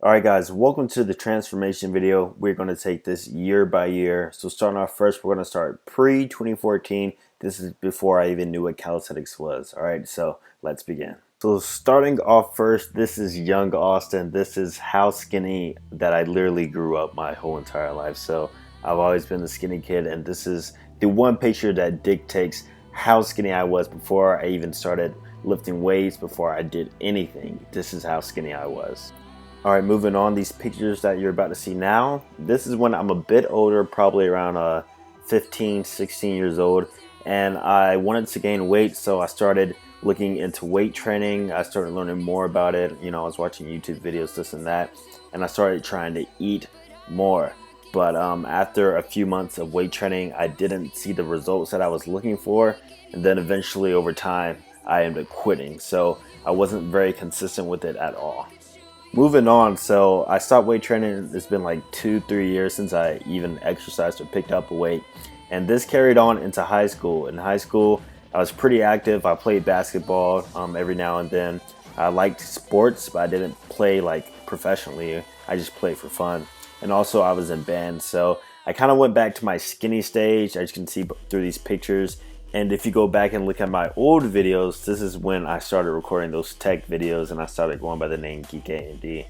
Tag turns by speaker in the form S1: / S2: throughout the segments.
S1: Alright guys, welcome to the transformation video. We're going to take this year by year. So starting off first, we're going to start pre-2014. This is before I even knew what calisthenics was. Alright, so let's begin. So starting off first, this is young Austin. This is how skinny that I literally grew up my whole entire life. So I've always been the skinny kid, and this is the one picture that dictates how skinny I was before I even started lifting weights, before I did anything. This is how skinny I was. Alright, moving on, these pictures that you're about to see now, this is when I'm a bit older, probably around 15, 16 years old, and I wanted to gain weight, so I started looking into weight training. I started learning more about it. I was watching YouTube videos, this and that, and I started trying to eat more. But after a few months of weight training, I didn't see the results that I was looking for, and then eventually over time, I ended up quitting, so I wasn't very consistent with it at all. Moving on, so I stopped weight training. It's been like 2-3 years since I even exercised or picked up a weight, and this carried on into high school. In high school, I was pretty active. I played basketball every now and then. I liked sports, but I didn't play like professionally. I just played for fun, and also I was in band. So I kind of went back to my skinny stage, as you can see through these pictures. And if you go back and look at my old videos, this is when I started recording those tech videos, and I started going by the name Geek A&D.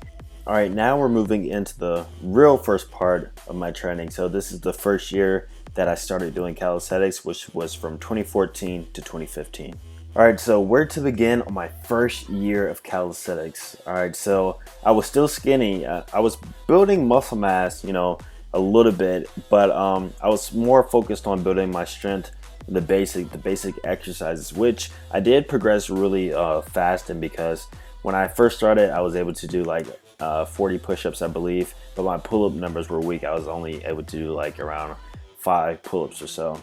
S1: Alright, now we're moving into the real first part of my training. So this is the first year that I started doing calisthenics, which was from 2014 to 2015. Alright, so where to begin on my first year of calisthenics? Alright, so I was still skinny. I was building muscle mass, a little bit, but I was more focused on building my strength, the basic exercises, which I did progress really fast in, because when I first started, I was able to do like 40 push-ups, I believe, but my pull-up numbers were weak. I was only able to do like around 5 pull-ups or so.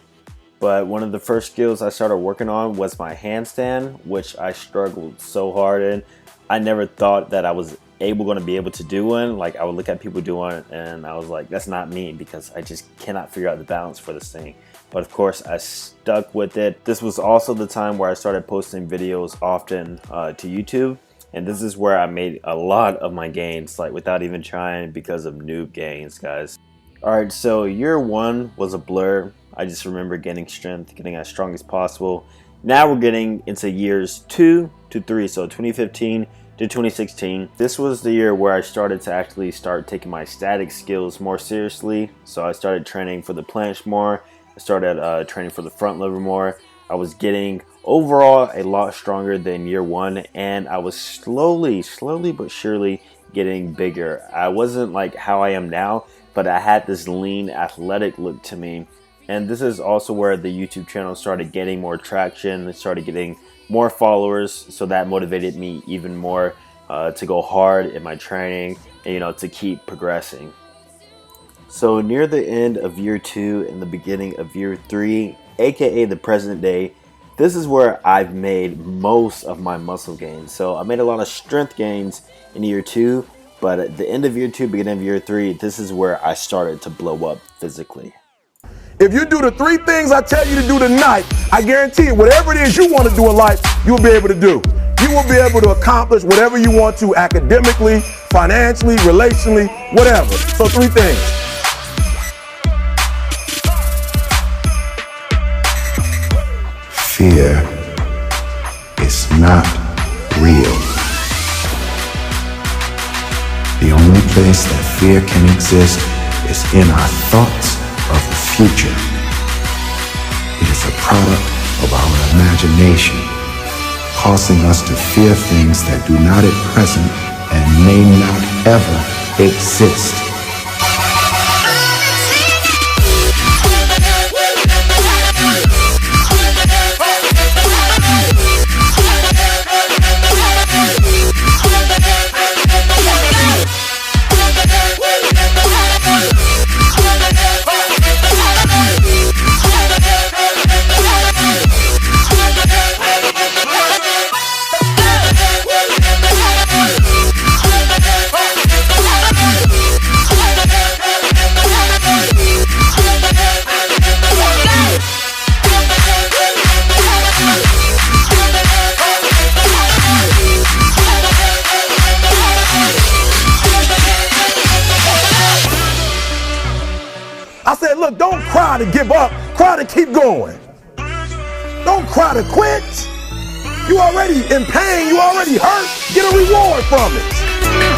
S1: But one of the first skills I started working on was my handstand, which I struggled so hard in. I never thought that I was going to be able to do one. Like, I would look at people doing it and I was like, that's not me, because I just cannot figure out the balance for this thing. But of course, I stuck with it. This was also the time where I started posting videos often to YouTube, and this is where I made a lot of my gains, like without even trying, because of noob gains, guys. Alright, so year one was a blur. I just remember gaining strength, getting as strong as possible. Now we're getting into years 2 to 3, so 2015 to 2016. This was the year where I started to actually taking my static skills more seriously. So I started training for the planche more. I started training for the front lever more. I was getting overall a lot stronger than year one, and I was slowly but surely getting bigger. I wasn't like how I am now, but I had this lean, athletic look to me. And this is also where the YouTube channel started getting more traction. It started getting more followers, so that motivated me even more to go hard in my training and to keep progressing. So near the end of year 2 and the beginning of year 3, aka the present day, this is where I've made most of my muscle gains. So I made a lot of strength gains in year 2, but at the end of year 2, beginning of year 3, this is where I started to blow up physically.
S2: If you do the 3 things I tell you to do tonight, I guarantee you, whatever it is you want to do in life, you'll be able to do. You will be able to accomplish whatever you want to, academically, financially, relationally, whatever. So 3 things.
S3: Fear is not real. The only place that fear can exist is in our thoughts of the future. It is a product of our imagination, causing us to fear things that do not at present and may not ever exist.
S2: I said, look, don't cry to give up. Cry to keep going. Don't cry to quit. You already in pain. You already hurt. Get a reward from it.